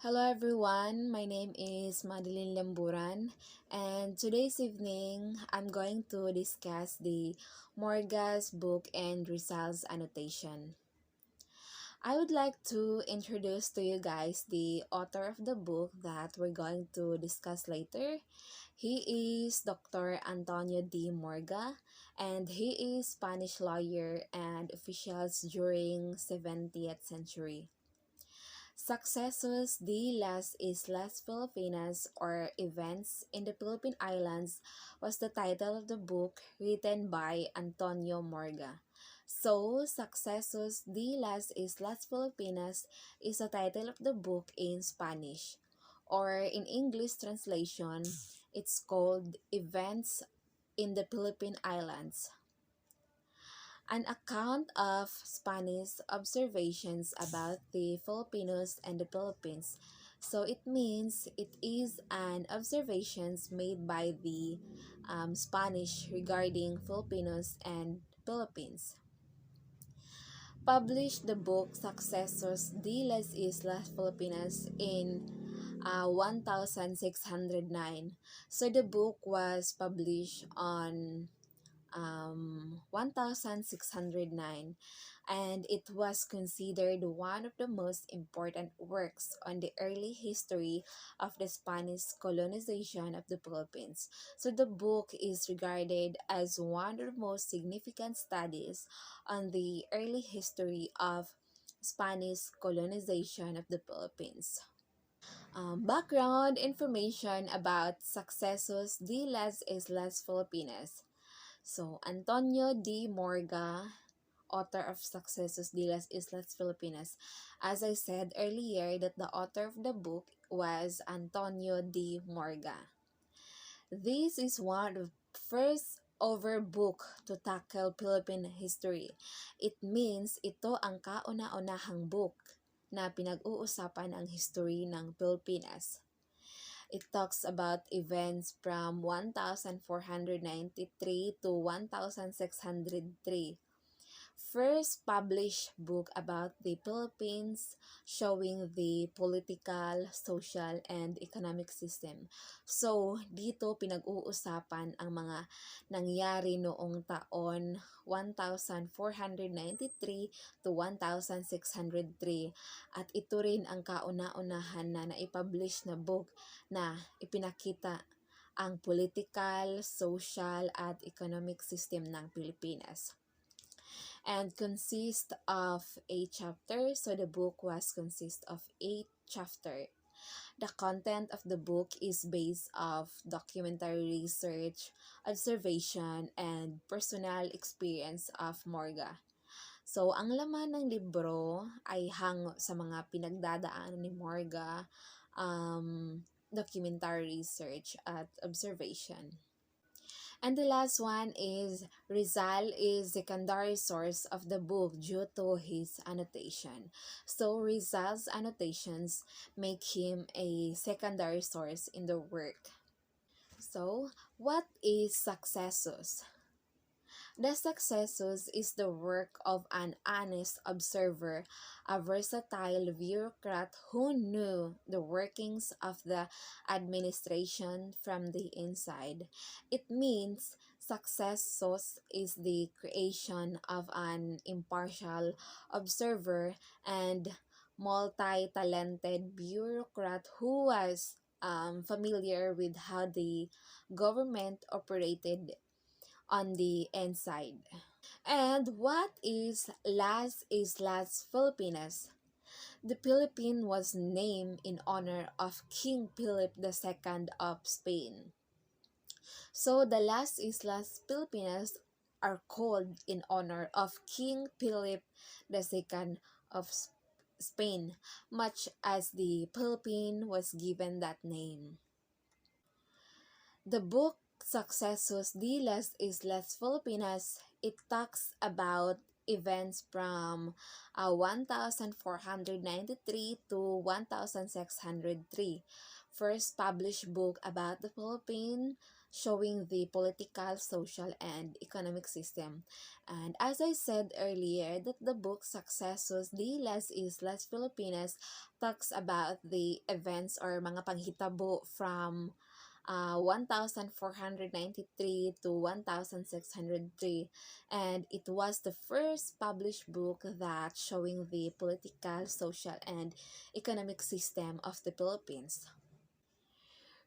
Hello everyone, my name is Madeline Lamburan, and today's evening I'm going to discuss the Morga's book and Rizal's annotation. I would like to introduce to you guys the author of the book that we're going to discuss later. He is Dr. Antonio D. Morga, and he is Spanish lawyer and officials during 17th century. Sucesos de las Islas Filipinas or Events in the Philippine Islands was the title of the book written by Antonio Morga. So, Sucesos de las Islas Filipinas is the title of the book in Spanish. Or in English translation, it's called Events in the Philippine Islands. An account of Spanish observations about the Filipinos and the Philippines. So it means it is an observations made by the Spanish regarding Filipinos and Philippines. Published the book Sucesos de las Islas Filipinas in 1609. So the book was published on 1609, and it was considered one of the most important works on the early history of the Spanish colonization of the Philippines. So the book is regarded as one of the most significant studies on the early history of Spanish colonization of the Philippines. Background information about Sucesos de las Islas Filipinas. So, Antonio D. Morga, author of Sucesos de las Islas Filipinas. As I said earlier, that the author of the book was Antonio D. Morga. This is one of the first over book to tackle Philippine history. It means ito ang kauna-unahang book na pinag-uusapan ang history ng Pilipinas. It talks about events from 1493 to 1603. First published book about the Philippines, showing the political, social, and economic system. So, dito pinag-uusapan ang mga nangyari noong taon 1493 to 1603. At ito rin ang kauna-unahan na naipublish na book na ipinakita ang political, social, at economic system ng Pilipinas, and consist of 8 chapters. So the book was consist of 8 chapters. The content of the book is based of documentary research, observation, and personal experience of Morga. So, ang laman ng libro ay hango sa mga pinagdadaanan ni Morga, documentary research at observation. And the last one is Rizal is secondary source of the book due to his annotation. So Rizal's annotations make him a secondary source in the work. So, what is Sucesos? The Sucesos is the work of an honest observer, a versatile bureaucrat who knew the workings of the administration from the inside. It means Sucesos is the creation of an impartial observer and multi-talented bureaucrat who was familiar with how the government operated on the inside. And what is Las Islas Filipinas? The Philippine was named in honor of King Philip II of Spain. So the Las Islas Filipinas are called in honor of King Philip II of Spain, much as the Philippine was given that name. The book Sucesos de las Islas Filipinas, it talks about events from 1493 to 1603. First published book about the Philippines, showing the political, social, and economic system. And as I said earlier, that the book Successos de las Islas Filipinas talks about the events or mga panghitabo from 1493 to 1603, and it was the first published book that showing the political, social, and economic system of the Philippines.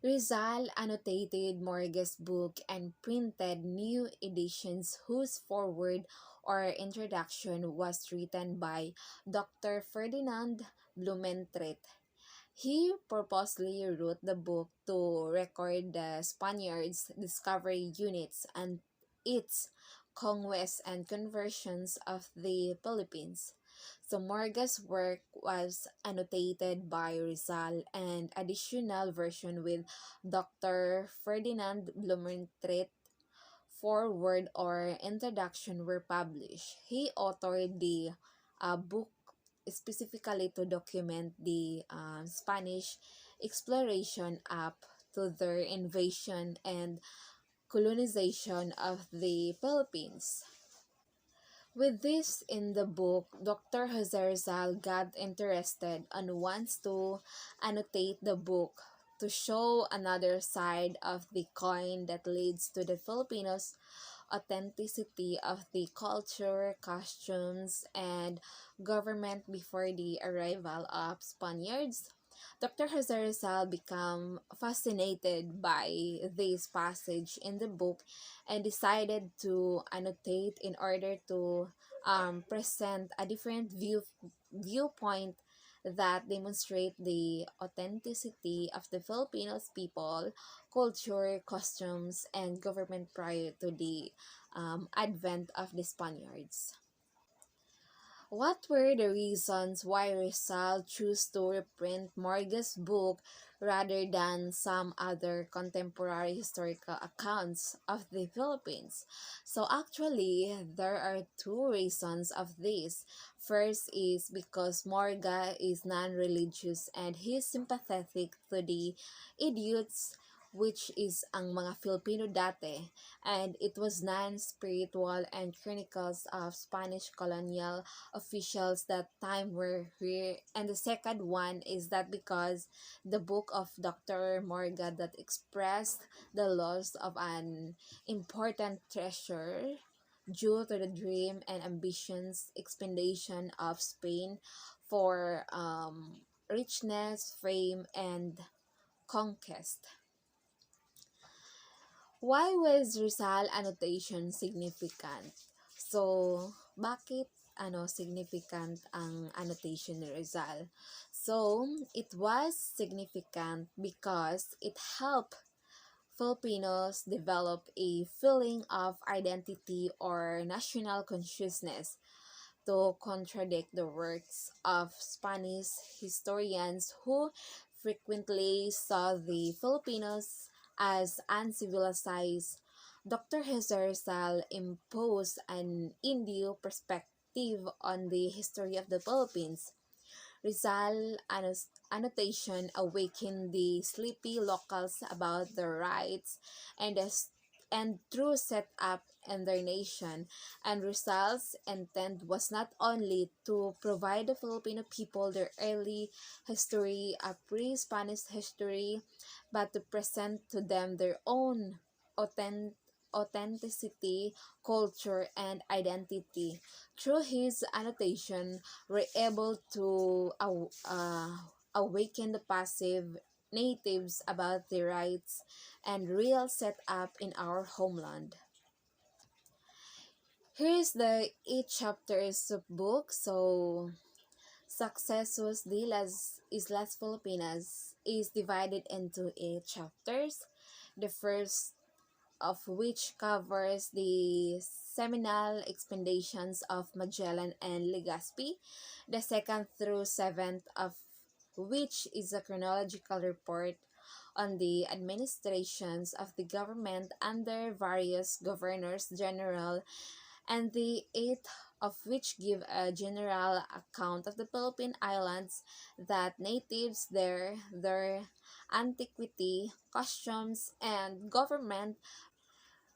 Rizal annotated Morga's book and printed new editions whose foreword or introduction was written by Dr. Ferdinand Blumentritt. He purposely wrote the book to record the Spaniards' discovery units and its conquests and conversions of the Philippines. So Morga's work was annotated by Rizal and additional version with Dr. Ferdinand Blumentritt foreword or introduction were published. He authored the book specifically to document the Spanish exploration up to their invasion and colonization of the Philippines. With this in the book, Dr. Jose Rizal got interested and wants to annotate the book to show another side of the coin that leads to the Filipinos' authenticity of the culture, costumes, and government before the arrival of Spaniards. Dr. Jose Rizal became fascinated by this passage in the book and decided to annotate in order to present a different viewpoint that demonstrate the authenticity of the Filipinos people, culture, costumes, and government prior to the advent of the Spaniards. What were the reasons why Rizal chose to reprint Morga's book rather than some other contemporary historical accounts of the Philippines? So actually, there are two reasons of this. First is because Morga is non-religious and he is sympathetic to the idiots, which is ang mga Filipino dati, and it was non-spiritual and chronicles of Spanish colonial officials that time were here. And the second one is that because the book of Dr. Morga that expressed the loss of an important treasure due to the dream and ambitions expedition of Spain for richness, fame, and conquest. Why was Rizal annotation significant? So, bakit significant ang annotation ni Rizal? So, it was significant because it helped Filipinos develop a feeling of identity or national consciousness to contradict the works of Spanish historians who frequently saw the Filipinos as uncivilized. Dr. Jose Rizal imposed an Indio perspective on the history of the Philippines. Rizal annotation awakened the sleepy locals about their rights and and true set up in their nation, and Rizal's intent was not only to provide the Filipino people their early history, a pre-Spanish history, but to present to them their own authentic authenticity, culture, and identity. Through his annotation, we're able to awaken the passive natives about their rights and real setup in our homeland. Here's the 8 chapters of book. So, Successos de las Islas Filipinas is divided into 8 chapters. The first of which covers the seminal expeditions of Magellan and Legazpi. The second through seventh of which is a chronological report on the administrations of the government under various governors general, and the eighth of which give a general account of the Philippine Islands, that natives there, their antiquity, customs, and government.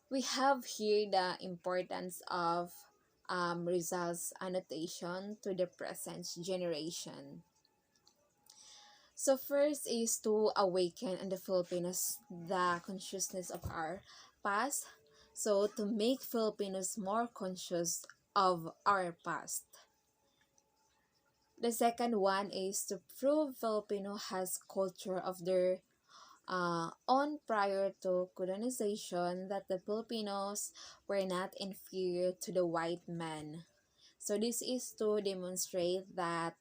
We have here the importance of Rizal's annotation to the present generation. So first is to awaken in the Filipinos the consciousness of our past. So to make Filipinos more conscious of our past. The second one is to prove Filipino has culture of their on prior to colonization, that the Filipinos were not inferior to the white man. So this is to demonstrate that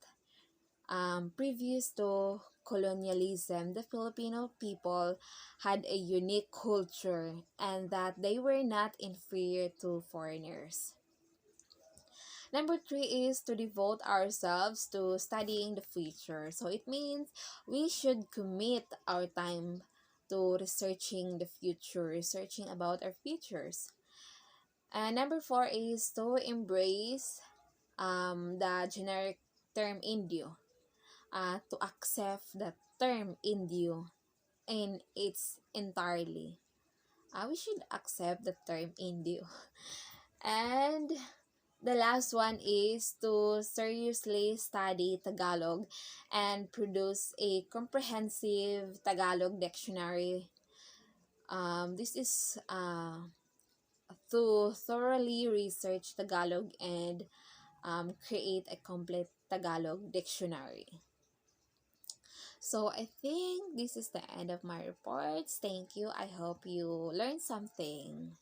previous to colonialism, the Filipino people had a unique culture and that they were not inferior to foreigners. Number three is to devote ourselves to studying the future. So it means we should commit our time to researching the future, researching about our futures. And number four is to embrace the generic term Indio, to accept the term Indio in its entirely. We should accept the term Indio. And the last one is to seriously study Tagalog and produce a comprehensive Tagalog dictionary. This is to thoroughly research Tagalog and create a complete Tagalog dictionary. So I think this is the end of my reports. Thank you. I hope you learned something.